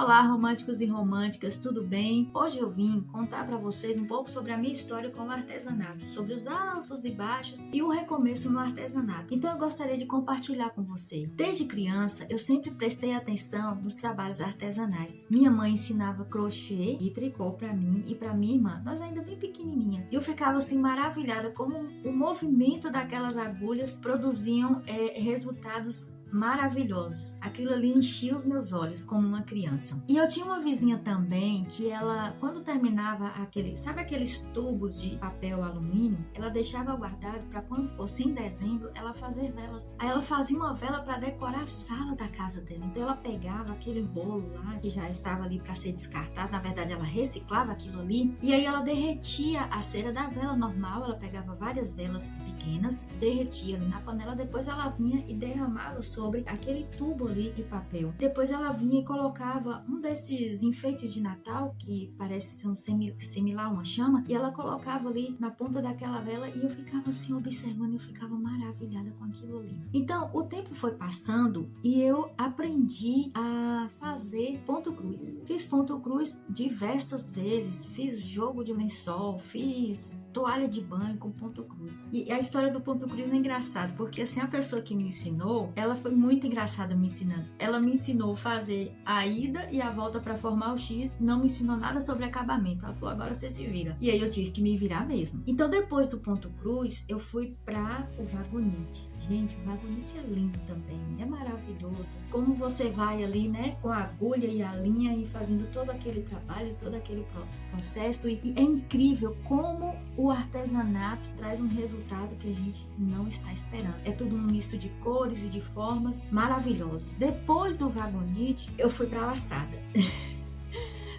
Olá, românticos e românticas, tudo bem? Hoje eu vim contar para vocês um pouco sobre a minha história com o artesanato, sobre os altos e baixos e o recomeço no artesanato. Então eu gostaria de compartilhar com você. Desde criança, eu sempre prestei atenção nos trabalhos artesanais. Minha mãe ensinava crochê e tricô para mim e para minha irmã, nós ainda bem pequenininha. E eu ficava assim maravilhada como o movimento daquelas agulhas produziam resultados maravilhosos. Aquilo ali enchia os meus olhos como uma criança. E eu tinha uma vizinha também que ela, quando terminava aqueles tubos de papel alumínio, ela deixava guardado para quando fosse em dezembro ela fazer velas. Aí ela fazia uma vela para decorar a sala da casa dela. Então ela pegava aquele bolo lá que já estava ali para ser descartado, na verdade ela reciclava aquilo ali e aí ela derretia a cera da vela normal, ela pegava várias velas pequenas, derretia ali na panela, depois ela vinha e derramava sobre aquele tubo ali de papel. Depois ela vinha e colocava um desses enfeites de Natal, que parece ser similar a uma chama, e ela colocava ali na ponta daquela vela e eu ficava assim observando e eu ficava maravilhada com aquilo ali. Então, o tempo foi passando e eu aprendi a fazer ponto cruz. Fiz ponto cruz diversas vezes, fiz jogo de lençol, fiz toalha de banho com ponto cruz. E a história do ponto cruz é engraçada, porque assim, a pessoa que me ensinou, ela foi muito engraçada me ensinando. Ela me ensinou a fazer a ida e a volta para formar o X, não me ensinou nada sobre acabamento. Ela falou, agora você se vira. E aí eu tive que me virar mesmo. Então depois do ponto cruz, eu fui para o vagonete. Gente, o vagonete é lindo também, é maravilhoso. Como você vai ali, né, com a agulha e a linha e fazendo todo aquele trabalho, todo aquele processo. E é incrível como o artesanato traz um resultado que a gente não está esperando. É tudo um misto de cores e de formas maravilhosos. Depois do vagonete, eu fui para a laçada.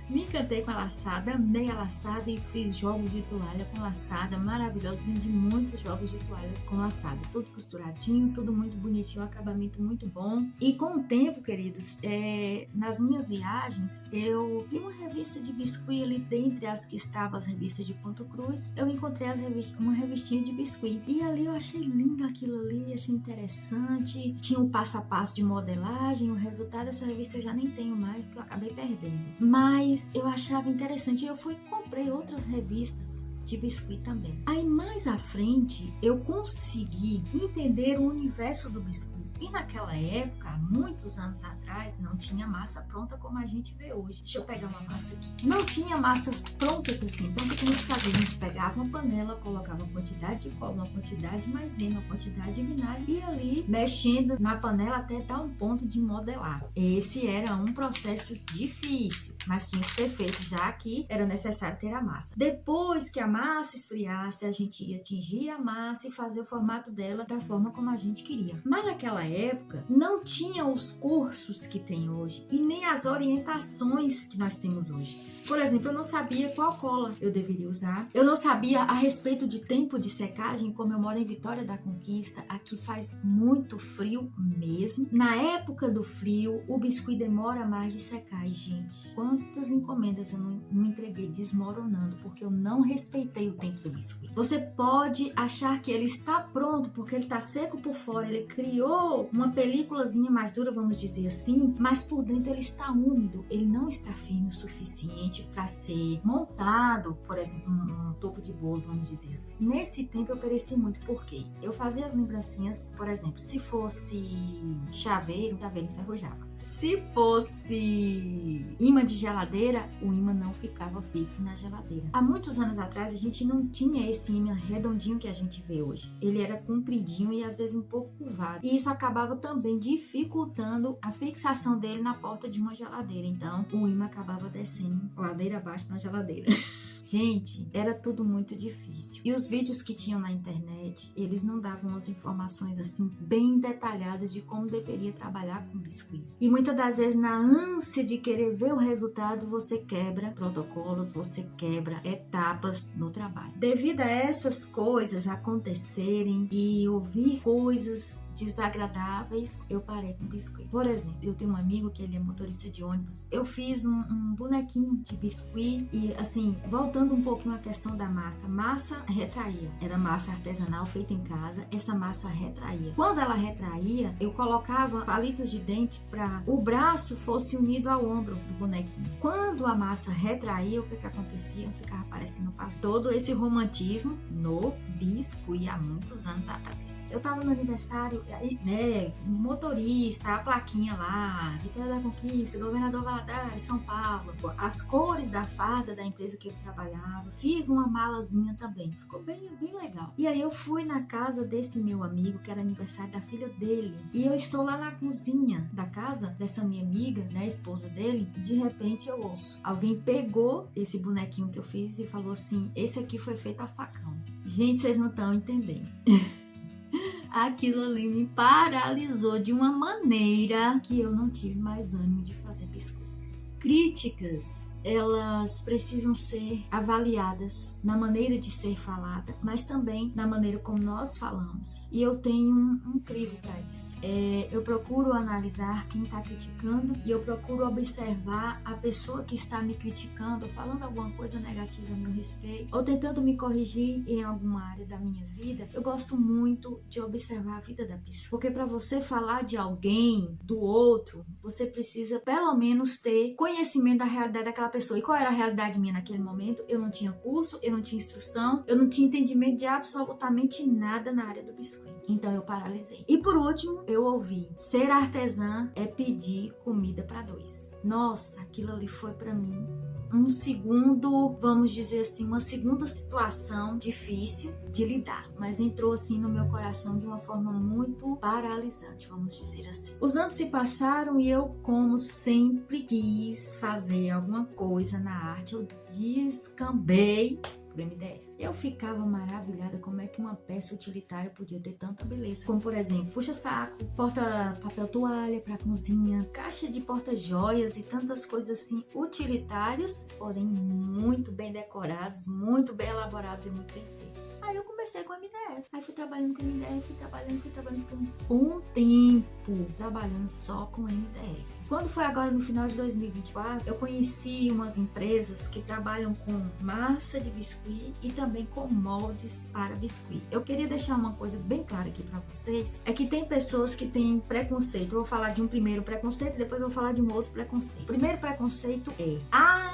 Me encantei com a laçada, amei a laçada e fiz jogos de toalha com laçada maravilhosos. Vendi muitos jogos de toalhas com laçada, tudo costuradinho, tudo muito bonitinho, acabamento muito bom. E com o tempo, queridos, nas minhas viagens, eu vi uma revista de biscuit ali, dentre as que estavam as revistas de ponto cruz, eu encontrei uma revistinha de biscuit. E ali eu achei lindo aquilo ali, achei interessante. Tinha um passo a passo de modelagem, o resultado dessa revista eu já nem tenho mais, porque eu acabei perdendo. Mas eu achava interessante e eu fui e comprei outras revistas de biscuit também. Aí mais à frente eu consegui entender o universo do biscuit. E naquela época, há muitos anos atrás, não tinha massa pronta como a gente vê hoje. Deixa eu pegar uma massa aqui. Não tinha massas prontas assim. Então o que a gente fazia? A gente pegava uma panela, colocava uma quantidade de cola, uma quantidade de maisena, uma quantidade de vinagre e ali mexendo na panela até dar um ponto de modelar. Esse era um processo difícil, mas tinha que ser feito, já que era necessário ter a massa. Depois que a massa esfriasse, a gente ia tingir a massa e fazer o formato dela da forma como a gente queria. Mas naquela época não tinha os cursos que tem hoje e nem as orientações que nós temos hoje. Por exemplo, eu não sabia qual cola eu deveria usar. Eu não sabia a respeito de tempo de secagem, como eu moro em Vitória da Conquista, aqui faz muito frio mesmo. Na época do frio, o biscuit demora mais de secar. E, gente, quantas encomendas eu não entreguei desmoronando porque eu não respeitei o tempo do biscuit. Você pode achar que ele está pronto porque ele está seco por fora, ele criou uma películazinha mais dura, vamos dizer assim, mas por dentro ele está úmido, ele não está firme o suficiente para ser montado, por exemplo, um topo de bolo, vamos dizer assim. Nesse tempo eu pereci muito, porque eu fazia as lembrancinhas, por exemplo, se fosse chaveiro enferrujava. Se fosse imã de geladeira, o imã não ficava fixo na geladeira. Há muitos anos atrás a gente não tinha esse imã redondinho que a gente vê hoje. Ele era compridinho e às vezes um pouco curvado. E isso acabava também dificultando a fixação dele na porta de uma geladeira. Então o imã acabava descendo ladeira abaixo na geladeira. Gente, era tudo muito difícil. E os vídeos que tinham na internet, eles não davam as informações assim bem detalhadas de como deveria trabalhar com biscuit. E muitas das vezes, na ânsia de querer ver o resultado, você quebra protocolos, você quebra etapas no trabalho. Devido a essas coisas acontecerem e ouvir coisas desagradáveis, eu parei com biscuit. Por exemplo, eu tenho um amigo que ele é motorista de ônibus. Eu fiz um bonequinho de biscuit e assim, voltando voltando um pouquinho à questão da massa. Massa retraía. Era massa artesanal feita em casa. Essa massa retraía. Quando ela retraía, eu colocava palitos de dente para o braço fosse unido ao ombro do bonequinho. Quando a massa retraía, o que acontecia? Ficava parecendo todo esse romantismo no biscuit há muitos anos atrás. Eu tava no aniversário, aí, né, motorista, a plaquinha lá, Vitória da Conquista, Governador Valadares, São Paulo, as cores da farda da empresa que ele trabalhava, fiz uma malazinha também, ficou bem legal. E aí eu fui na casa desse meu amigo, que era aniversário da filha dele, e eu estou lá na cozinha da casa dessa minha amiga, né, a esposa dele, de repente eu ouço, alguém pegou esse bonequinho que eu fiz e falou assim, esse aqui foi feito a facão. Gente, vocês não estão entendendo. Aquilo ali me paralisou de uma maneira que eu não tive mais ânimo de fazer biscoito. Críticas, elas precisam ser avaliadas na maneira de ser falada, mas também na maneira como nós falamos. E eu tenho um crivo para isso. Eu procuro analisar quem está criticando e eu procuro observar a pessoa que está me criticando, falando alguma coisa negativa a meu respeito, ou tentando me corrigir em alguma área da minha vida. Eu gosto muito de observar a vida da pessoa, porque para você falar de alguém, do outro, você precisa pelo menos ter conhecimento da realidade daquela pessoa. E qual era a realidade minha naquele momento? Eu não tinha curso, eu não tinha instrução, eu não tinha entendimento de absolutamente nada na área do biscoito. Então eu paralisei. E por último, eu ouvi: ser artesã é pedir comida para dois. Nossa, aquilo ali foi para mim um segundo, vamos dizer assim, uma segunda situação difícil de lidar, mas entrou assim no meu coração de uma forma muito paralisante, vamos dizer assim. Os anos se passaram e eu, como sempre quis fazer alguma coisa na arte, eu descambei pro MDF. Eu ficava maravilhada como é que uma peça utilitária podia ter tanta beleza, como por exemplo, puxa-saco, porta-papel toalha para cozinha, caixa de porta-joias e tantas coisas assim utilitários, porém muito bem decorados, muito bem elaborados e muito bem feitos. Aí eu comecei com o MDF, aí fui trabalhando com o MDF, fui trabalhando, ficando um tempo trabalhando só com o MDF. Quando foi agora no final de 2024, eu conheci umas empresas que trabalham com massa de biscuit e também com moldes para biscuit. Eu queria deixar uma coisa bem clara aqui para vocês, é que tem pessoas que têm preconceito. Eu vou falar de um primeiro preconceito e depois eu vou falar de um outro preconceito. O primeiro preconceito é: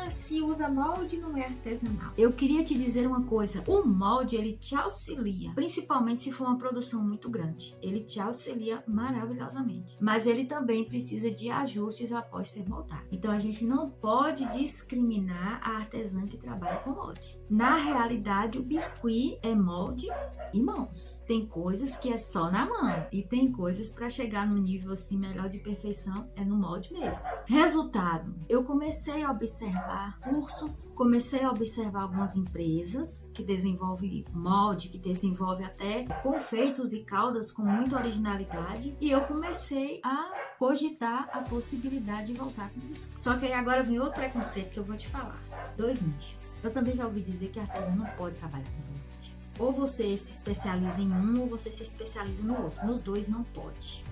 se usa molde não é artesanal. Eu queria te dizer uma coisa, o molde ele te auxilia, principalmente se for uma produção muito grande. Ele te auxilia maravilhosamente, mas ele também precisa de ajuda após ser moldado. Então a gente não pode discriminar a artesã que trabalha com molde. Na realidade, o biscuit é molde e mãos. Tem coisas que é só na mão e tem coisas para chegar no nível assim melhor de perfeição é no molde mesmo. Resultado, eu comecei a observar cursos, comecei a observar algumas empresas que desenvolvem molde, que desenvolvem até confeitos e caldas com muita originalidade, e eu comecei a cogitar a possibilidade de voltar com isso. Só que aí agora vem outro preconceito que eu vou te falar. 2 nichos. Eu também já ouvi dizer que a artesã não pode trabalhar com 2 nichos. Ou você se especializa em um ou você se especializa no outro. Nos 2 não pode.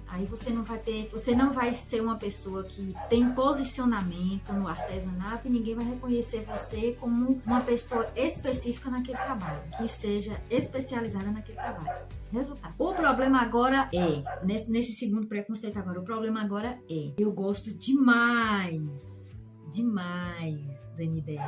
Aí você não vai ser uma pessoa que tem posicionamento no artesanato e ninguém vai reconhecer você como uma pessoa específica naquele trabalho, que seja especializada naquele trabalho. Resultado. O problema agora é, nesse segundo preconceito agora, o problema agora é, eu gosto demais do MDF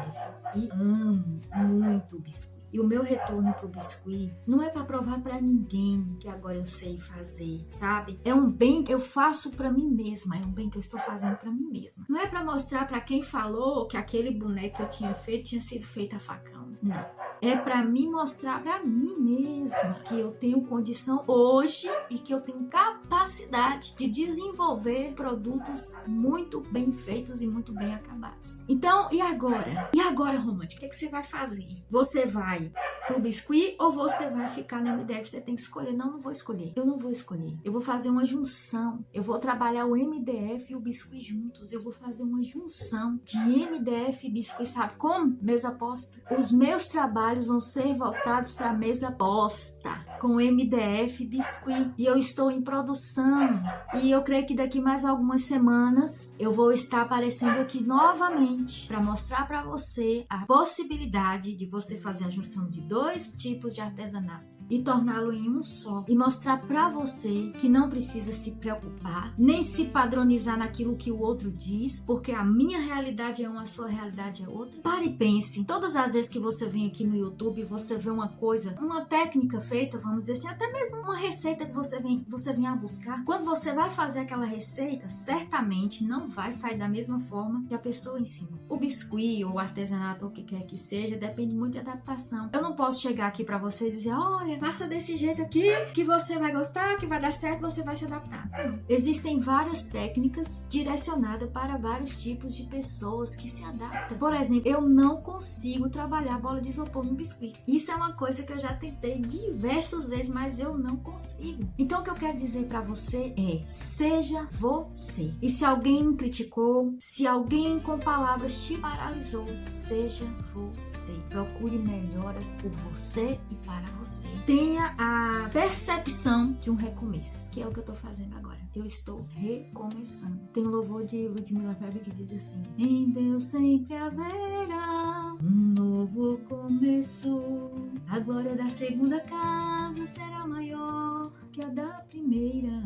e amo muito o biscoito. E o meu retorno pro biscuit não é para provar para ninguém que agora eu sei fazer, sabe? É um bem que eu faço para mim mesma, é um bem que eu estou fazendo para mim mesma. Não é para mostrar para quem falou que aquele boneco que eu tinha feito tinha sido feito a facão. Não. É para mim mostrar para mim mesma que eu tenho condição hoje e que eu tenho capacidade de desenvolver produtos muito bem feitos e muito bem acabados. Então, e agora? E agora, Romântica, o que você vai fazer? Você vai pro biscuit ou você vai ficar no MDF? Você tem que escolher. Não vou escolher. Eu não vou escolher. Eu vou fazer uma junção. Eu vou trabalhar o MDF e o biscuit juntos. Eu vou fazer uma junção de MDF e biscuit, sabe como? Mesa posta. Os meus trabalhos trabalhos vão ser voltados para a mesa posta, com MDF biscuit. E eu estou em produção. E eu creio que daqui mais algumas semanas eu vou estar aparecendo aqui novamente para mostrar para você a possibilidade de você fazer a junção de 2 tipos de artesanato e torná-lo em um só, e mostrar para você que não precisa se preocupar, nem se padronizar naquilo que o outro diz, porque a minha realidade é uma, a sua realidade é outra. Pare e pense, todas as vezes que você vem aqui no YouTube, você vê uma coisa, uma técnica feita, vamos dizer assim, até mesmo uma receita que você vem a buscar. Quando você vai fazer aquela receita, certamente não vai sair da mesma forma que a pessoa ensina. O biscuit ou o artesanato ou o que quer que seja, depende muito de adaptação. Eu não posso chegar aqui para você e dizer, olha, faça desse jeito aqui, que você vai gostar, que vai dar certo, você vai se adaptar. Não. Existem várias técnicas direcionadas para vários tipos de pessoas que se adaptam. Por exemplo, eu não consigo trabalhar bola de isopor no biscuit. Isso é uma coisa que eu já tentei diversas vezes, mas eu não consigo. Então, o que eu quero dizer para você é, seja você. E se alguém criticou, se alguém com palavras te paralisou, seja você. Procure melhoras por você e para você. Tenha a percepção de um recomeço, que é o que eu tô fazendo agora. Eu estou recomeçando. Tem um louvor de Ludmilla Weber que diz assim: em Deus sempre haverá um novo começo. A glória da segunda casa será maior que a da primeira.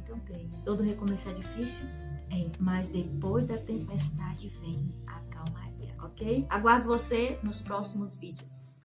Então creia. Todo recomeço é difícil? É, mas depois da tempestade vem a calmaria, ok? Aguardo você nos próximos vídeos.